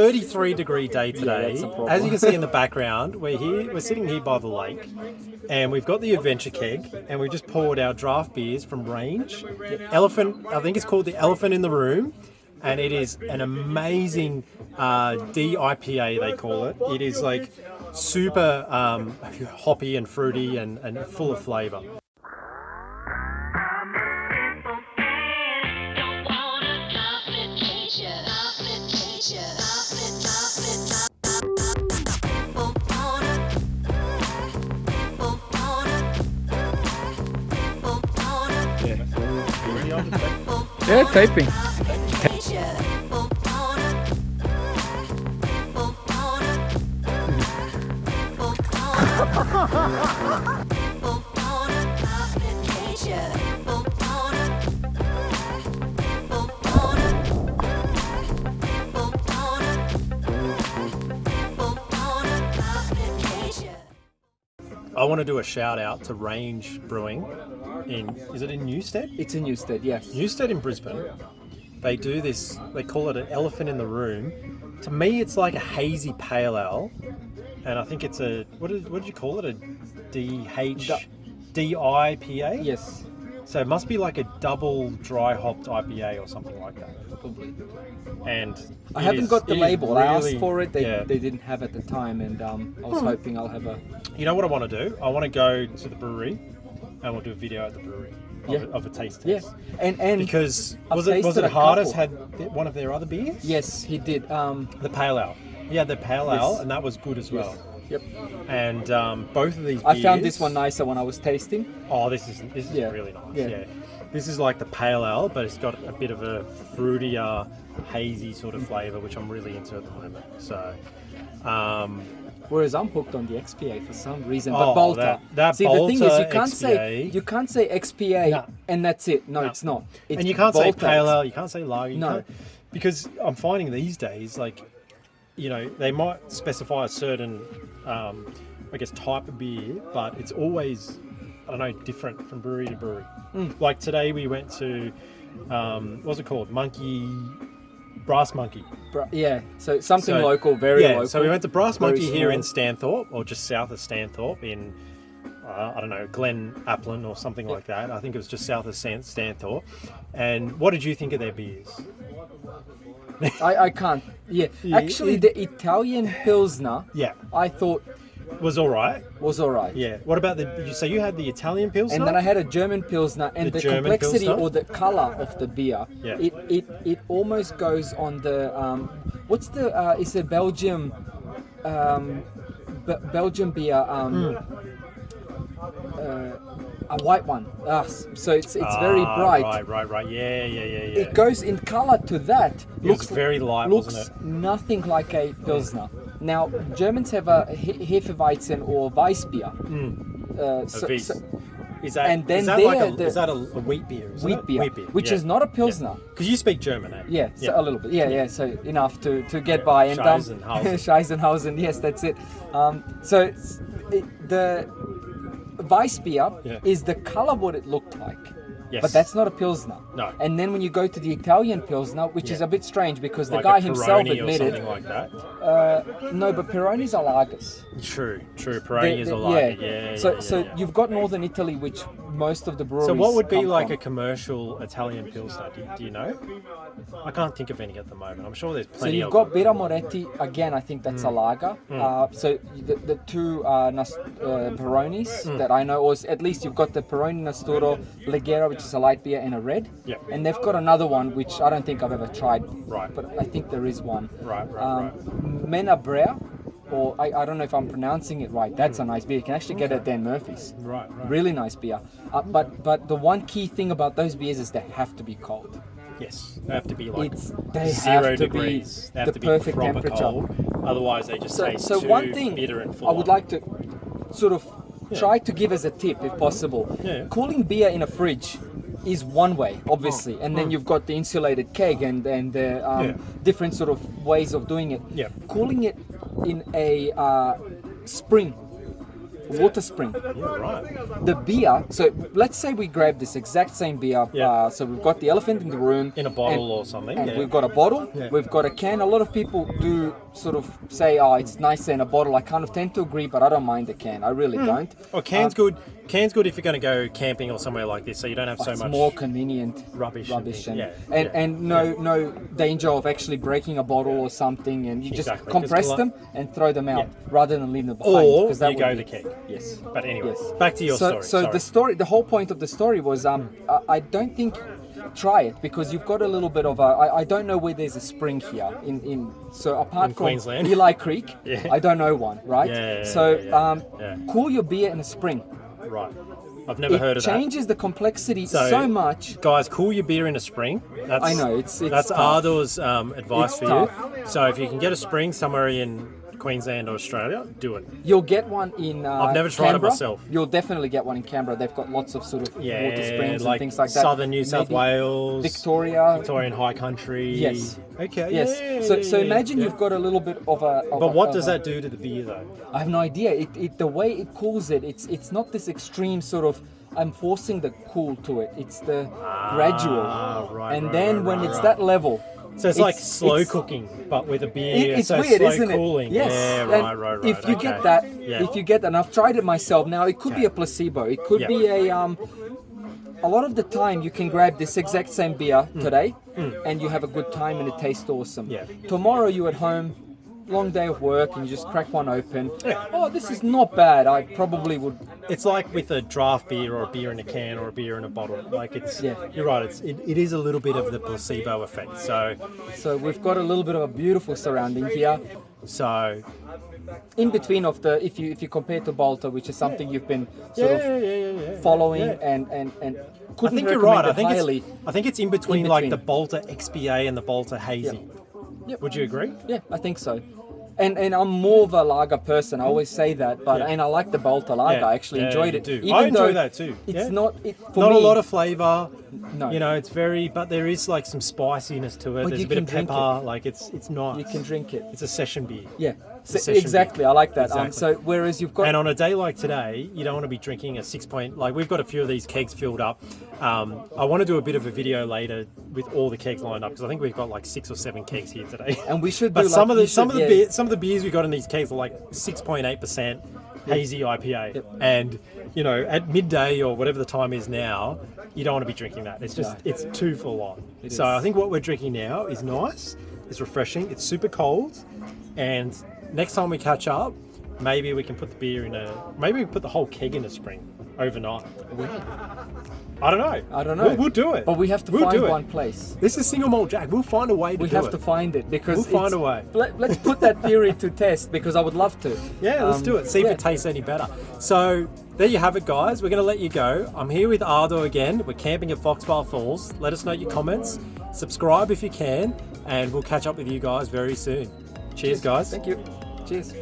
33-degree day today. that's a problem. As you can see in the background, we're sitting here by the lake, and we've got the adventure keg, and we've just poured our draft beers from Range. Elephant, I think it's called the Elephant in the Room, and it is an amazing DIPA, they call it. It is like super hoppy and fruity and full of flavour. Yeah, taping. I want to do a shout out to Range Brewing is it in Newstead? It's in Newstead, yes. Newstead in Brisbane. They do this, they call it an elephant in the room. To me, it's like a hazy pale ale. And I think it's what did you call it? A DIPA? Yes. So it must be like a double dry hopped IPA or something like that. Probably. And I haven't got the label. I asked really, for it. They didn't have at the time, and I was hoping I'll have a. You know what I want to do? I want to go to the brewery, and we'll do a video at the brewery of a taste test. Yeah, and because I've was it tasted a Hardest couple. had one of their other beers? Yes, he did. The pale ale. Yeah, the pale ale, and that was good as well. Yep. And both of these beers, I found this one nicer when I was tasting. Oh, this is really nice. Yeah. This is like the pale ale, but it's got a bit of a fruitier, hazy sort of flavour, which I'm really into at the moment. So, whereas I'm hooked on the XPA for some reason. Oh, But Bolter. that See, the thing is, Bolter you can't say XPA No. and that's it. No, it's not. It's and you can't say Bolter. pale ale, you can't say lager. No. Because I'm finding these days, like, you know, they might specify a certain, I guess, type of beer, but it's always, I don't know, different from brewery to brewery. Like today we went to, what's it called? Brass Monkey. So something local, very local. So we went to Brass very Monkey here small. in Stanthorpe, or just south of Stanthorpe in, I don't know, Glen Applin or something like that. I think it was just south of Stanthorpe. And what did you think of their beers? I can't. Yeah. Actually, the Italian Pilsner, I thought was all right. Was all right. Yeah. What about so you had the Italian Pilsner? And then I had a German Pilsner, and the complexity Pilsner? or the color of the beer, it almost goes on the what's the it's a Belgium Belgian beer a white one. So it's very bright. Right. Yeah. It goes in color to that. Looks very light, looks wasn't it? nothing like a Pilsner. Now, Germans have a Hefeweizen or Weissbier. Is that, and then is that a wheat beer? Wheat beer, which is not a Pilsner. Because you speak German, eh? Yeah, so a little bit. Yeah. So enough to get by. And Scheisenhausen, yes, that's it. So the Weissbier is the color what it looked like. Yes. But that's not a Pilsner. No. And then when you go to the Italian Pilsner, which is a bit strange because like the guy a himself Peroni admitted. Or something like that. No, but Peronis are lagers. True. Peroni is a lager. So you've got Northern Italy, which most of the breweries. So what would be like from. a commercial Italian Pilsner? Do you know? I can't think of any at the moment. I'm sure there's plenty. So you've of got them. Birra Moretti again. I think that's a lager. So the two Peronis that I know, or at least you've got the Peroni Nasturo Leggera, which is a light beer, and a red. Yeah. And they've got another one which I don't think I've ever tried. Right. But I think there is one. Right. Menabrea, or I don't know if I'm pronouncing it right. That's a nice beer. You can actually get it at Dan Murphy's. Right. Really nice beer. But the one key thing about those beers is they have to be cold. Yes, they have to be like they 0 have to degrees. be They have the to be perfect proper temperature. cold. Otherwise, they just taste so too one thing bitter and full. I would like to sort of try to give as a tip, if possible. Yeah. Cooling beer in a fridge is one way, obviously, and then you've got the insulated keg and the different sort of ways of doing it. Yeah. Cooling it in a spring water spring. Yeah, right. The beer, so let's say we grab this exact same beer. So we've got the elephant in the room. In a bottle or something. And we've got a bottle, we've got a can. A lot of people do sort of say, oh, it's nicer in a bottle. I kind of tend to agree, but I don't mind the can. I really don't. Oh, can's good. Can's good if you're going to go camping or somewhere like this, so you don't have so it's much more convenient rubbish and no danger of actually breaking a bottle or something, and you just compress them and throw them out rather than leave them behind. Or because that you go the keg. Yes. But anyway, back to your story. So the whole point of the story was I don't think try it because you've got a little bit of I don't know where there's a spring here so apart from Queensland. Eli Creek, I don't know one, right? Cool your beer in a spring. Right. I've never heard of that. It changes the complexity so much. Guys, cool your beer in a spring. I know, it's that's tough. Ardo's advice for you. So if you can get a spring somewhere in Queensland or Australia, do it. You'll get one in I've never tried Canberra. it myself. You'll definitely get one in Canberra. They've got lots of sort of water springs and things like that. Southern New South Wales, Victorian High Country. Yes. Okay. Yes. So imagine you've got a little bit of a. But what does that do to the beer though? I have no idea. It the way it cools it, it's not this extreme sort of. I'm forcing the cool to it. It's the gradual. When it's that level. So it's like slow cooking, but with a beer. It's so weird, slow isn't it? cooling. Yes. Yeah, right. If you get that, and I've tried it myself. Now it could be a placebo. It could be a lot of the time you can grab this exact same beer today, and you have a good time and it tastes awesome. Yeah. Tomorrow you're at home, long day of work, and you just crack one open. Oh, this is not bad. I probably would. It's like with a draft beer or a beer in a can or a beer in a bottle. Like you're right. It is a little bit of the placebo effect. So we've got a little bit of a beautiful surrounding here. So in between of the, if you compare to Balta, which is something you've been sort of following and couldn't I think you're right. I think it's in between like the Balta XBA and the Balta Hazy. Yep. Would you agree? Yeah, I think so. And I'm more of a lager person. I always say that, but and I like the Balta lager. I actually enjoyed it. Even I enjoy that too. It's not a lot of flavour. No. It's but there is like some spiciness to it. There's a bit of pepper. Like it's nice. You can drink it. It's a session beer. Yeah. Exactly, beer. I like that. Exactly. So whereas you've got, and on a day like today, you don't want to be drinking a 6 point. Like we've got a few of these kegs filled up. I want to do a bit of a video later with all the kegs lined up because I think we've got like 6 or 7 kegs here today. And we should. But some of the beers we got in these kegs are like 6.8% hazy IPA, and at midday or whatever the time is now, you don't want to be drinking that. It's just it's too full on. So I think what we're drinking now is nice. It's refreshing. It's super cold, and next time we catch up, maybe we can put the beer maybe we put the whole keg in a spring overnight. I don't know. We'll do it. But we have to find one place. This is single malt Jack. We'll find a way to do it. We have to find it because we'll find a way. Let's put that theory to test because I would love to. Yeah, let's do it. See if it tastes any better. So there you have it, guys. We're going to let you go. I'm here with Ardo again. We're camping at Foxbar Falls. Let us know your comments. Subscribe if you can, and we'll catch up with you guys very soon. Cheers, guys. Thank you. Cheers.